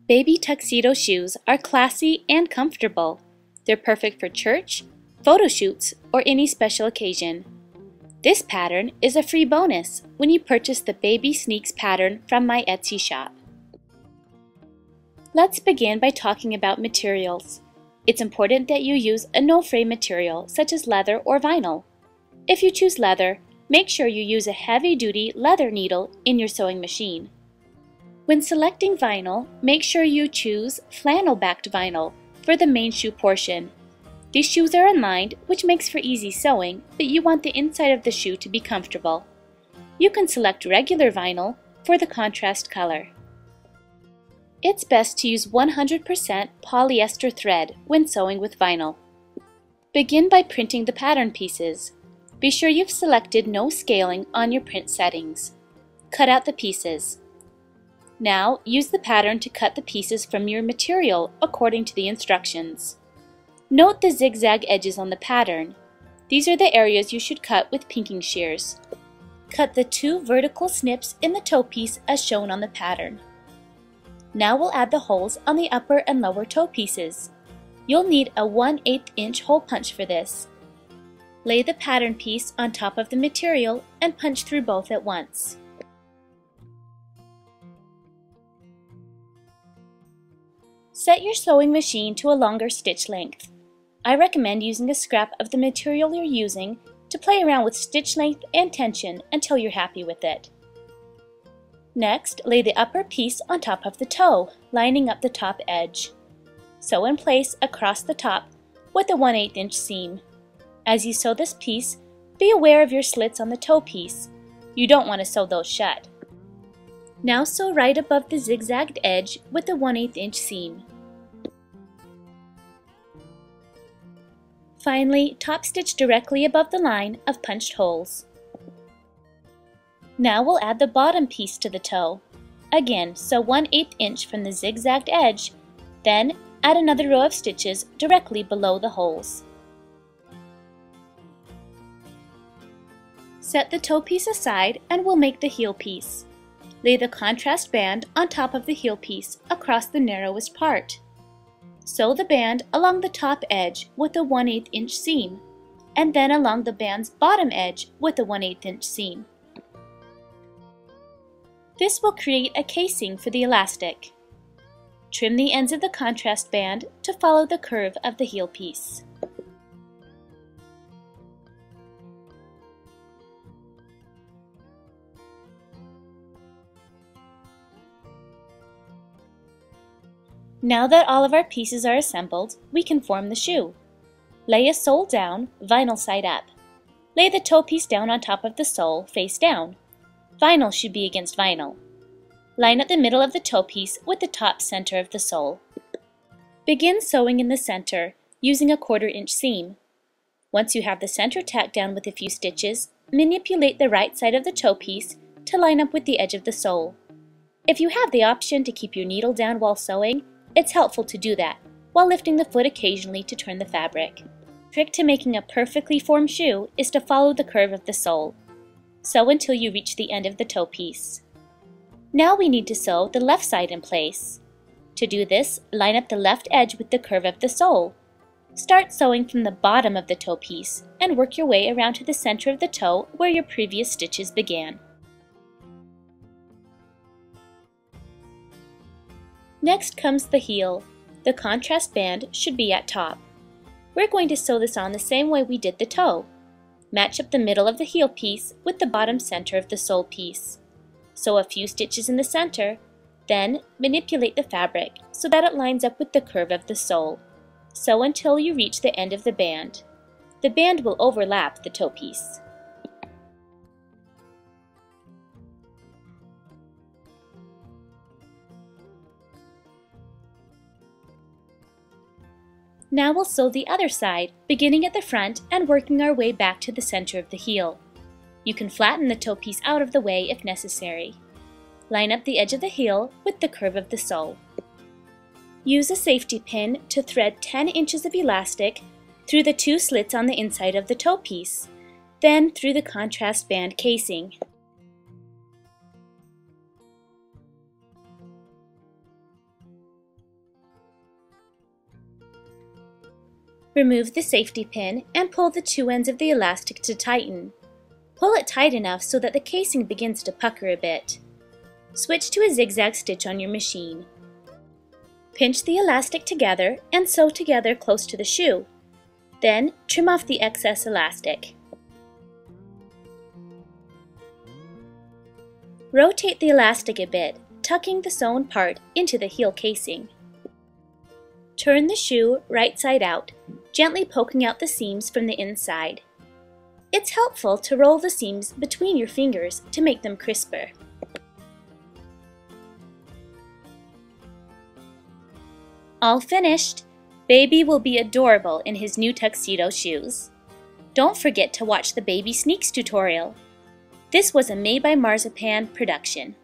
Baby tuxedo shoes are classy and comfortable. They're perfect for church, photo shoots, or any special occasion. This pattern is a free bonus when you purchase the Baby Sneaks pattern from my Etsy shop. Let's begin by talking about materials. It's important that you use a no-fray material such as leather or vinyl. If you choose leather, make sure you use a heavy-duty leather needle in your sewing machine. When selecting vinyl, make sure you choose flannel-backed vinyl for the main shoe portion. These shoes are unlined, which makes for easy sewing, but you want the inside of the shoe to be comfortable. You can select regular vinyl for the contrast color. It's best to use 100% polyester thread when sewing with vinyl. Begin by printing the pattern pieces. Be sure you've selected no scaling on your print settings. Cut out the pieces. Now, use the pattern to cut the pieces from your material according to the instructions. Note the zigzag edges on the pattern. These are the areas you should cut with pinking shears. Cut the 2 vertical snips in the toe piece as shown on the pattern. Now we'll add the holes on the upper and lower toe pieces. You'll need a 1/8 inch hole punch for this. Lay the pattern piece on top of the material and punch through both at once. Set your sewing machine to a longer stitch length. I recommend using a scrap of the material you're using to play around with stitch length and tension until you're happy with it. Next, lay the upper piece on top of the toe, lining up the top edge. Sew in place across the top with a 1/8 inch seam. As you sew this piece, be aware of your slits on the toe piece. You don't want to sew those shut. Now sew right above the zigzagged edge with a 1/8 inch seam. Finally, top stitch directly above the line of punched holes. Now we'll add the bottom piece to the toe. Again, sew 1/8 inch from the zigzagged edge, then add another row of stitches directly below the holes. Set the toe piece aside and we'll make the heel piece. Lay the contrast band on top of the heel piece across the narrowest part. Sew the band along the top edge with a 1/8 inch seam, and then along the band's bottom edge with a 1/8 inch seam. This will create a casing for the elastic. Trim the ends of the contrast band to follow the curve of the heel piece. Now that all of our pieces are assembled, we can form the shoe. Lay a sole down, vinyl side up. Lay the toe piece down on top of the sole, face down. Vinyl should be against vinyl. Line up the middle of the toe piece with the top center of the sole. Begin sewing in the center, using a 1/4 inch seam. Once you have the center tacked down with a few stitches, manipulate the right side of the toe piece to line up with the edge of the sole. If you have the option to keep your needle down while sewing, it's helpful to do that, while lifting the foot occasionally to turn the fabric. The trick to making a perfectly formed shoe is to follow the curve of the sole. Sew until you reach the end of the toe piece. Now we need to sew the left side in place. To do this, line up the left edge with the curve of the sole. Start sewing from the bottom of the toe piece and work your way around to the center of the toe where your previous stitches began. Next comes the heel. The contrast band should be at top. We're going to sew this on the same way we did the toe. Match up the middle of the heel piece with the bottom center of the sole piece. Sew a few stitches in the center, then manipulate the fabric so that it lines up with the curve of the sole. Sew until you reach the end of the band. The band will overlap the toe piece. Now we'll sew the other side, beginning at the front and working our way back to the center of the heel. You can flatten the toe piece out of the way if necessary. Line up the edge of the heel with the curve of the sole. Use a safety pin to thread 10 inches of elastic through the 2 slits on the inside of the toe piece, then through the contrast band casing. Remove the safety pin and pull the two ends of the elastic to tighten. Pull it tight enough so that the casing begins to pucker a bit. Switch to a zigzag stitch on your machine. Pinch the elastic together and sew together close to the shoe. Then trim off the excess elastic. Rotate the elastic a bit, tucking the sewn part into the heel casing. Turn the shoe right side out, gently poking out the seams from the inside. It's helpful to roll the seams between your fingers to make them crisper. All finished! Baby will be adorable in his new tuxedo shoes. Don't forget to watch the Baby Sneaks tutorial. This was a Made by Marzipan production.